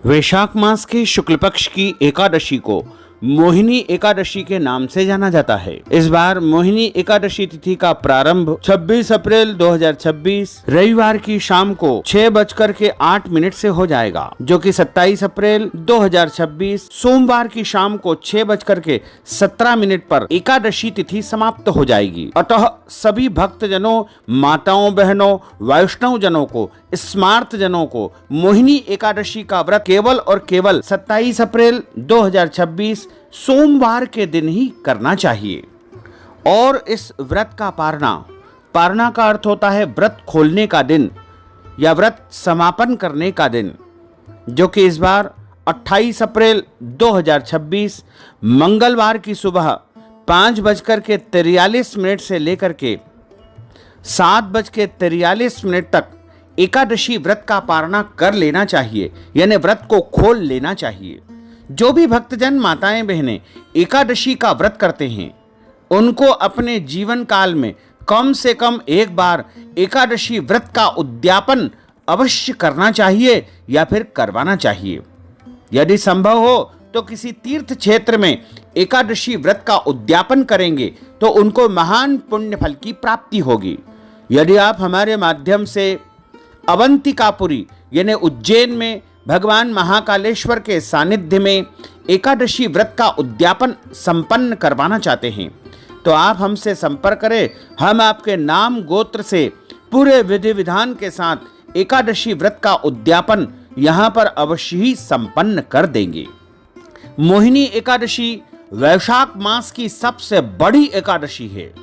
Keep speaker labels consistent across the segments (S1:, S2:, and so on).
S1: वैशाख मास के शुक्ल पक्ष की एकादशी को मोहिनी एकादशी के नाम से जाना जाता है। इस बार मोहिनी एकादशी तिथि का प्रारंभ 26 अप्रैल 2026 रविवार की शाम को 6:08 से हो जाएगा, जो कि 27 अप्रैल 2026 सोमवार की शाम को 6:17 पर एकादशी तिथि समाप्त हो जाएगी। अतः सभी भक्तजनों, माताओं, बहनों, वैष्णव जनों को, स्मार्त जनों को मोहिनी एकादशी का व्रत केवल और केवल 27 अप्रैल 2026 सोमवार के दिन ही करना चाहिए। और इस व्रत का पारना का अर्थ होता है व्रत खोलने का दिन या व्रत समापन करने का दिन, जो कि इस बार 28 अप्रैल 2026 मंगलवार की सुबह 5:43 से लेकर के 7:43 तक एकादशी व्रत का पारना कर लेना चाहिए, यानी व्रत को खोल लेना चाहिए। जो भी भक्तजन, माताएं, बहनें एकादशी का व्रत करते हैं, उनको अपने जीवन काल में कम से कम एक बार एकादशी व्रत का उद्यापन अवश्य करना चाहिए या फिर करवाना चाहिए। यदि संभव हो तो किसी तीर्थ क्षेत्र में एकादशी व्रत का उद्यापन करेंगे तो उनको महान पुण्य फल की प्राप्ति होगी। यदि आप हमारे माध्यम से अवंतिकापुरी यानी उज्जैन में भगवान महाकालेश्वर के सानिध्य में एकादशी व्रत का उद्यापन संपन्न करवाना चाहते हैं तो आप हमसे संपर्क करें। हम आपके नाम गोत्र से पूरे विधि विधान के साथ एकादशी व्रत का उद्यापन यहाँ पर अवश्य ही संपन्न कर देंगे। मोहिनी एकादशी वैशाख मास की सबसे बड़ी एकादशी है,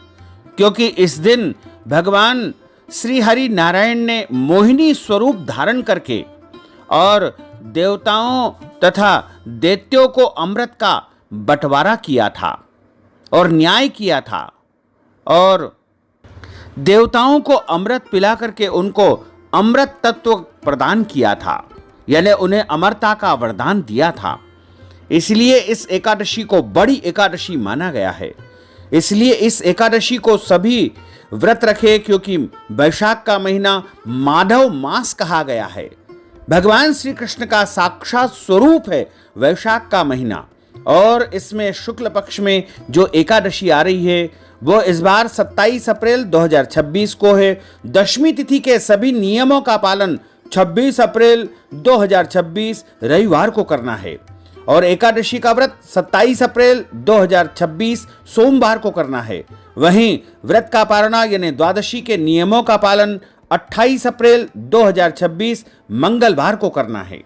S1: क्योंकि इस दिन भगवान श्री हरि नारायण ने मोहिनी स्वरूप धारण करके और देवताओं तथा दैत्यों को अमृत का बंटवारा किया था और न्याय किया था, और देवताओं को अमृत पिला करके उनको अमृत तत्व प्रदान किया था, यानी उन्हें अमरता का वरदान दिया था। इसलिए इस एकादशी को बड़ी एकादशी माना गया है। इसलिए इस एकादशी को सभी व्रत रखे, क्योंकि वैशाख का महीना माधव मास कहा गया है। भगवान श्री कृष्ण का साक्षात स्वरूप है वैशाख का महीना, और इसमें शुक्ल पक्ष में जो एकादशी आ रही है वो इस बार 27 अप्रैल 2026 को है। दशमी तिथि के सभी नियमों का पालन 26 अप्रैल 2026 रविवार को करना है, और एकादशी का व्रत 27 अप्रैल 2026 सोमवार को करना है। वहीं व्रत का पारना यानी द्वादशी के नियमों का पालन 28 अप्रैल 2026 मंगलवार को करना है।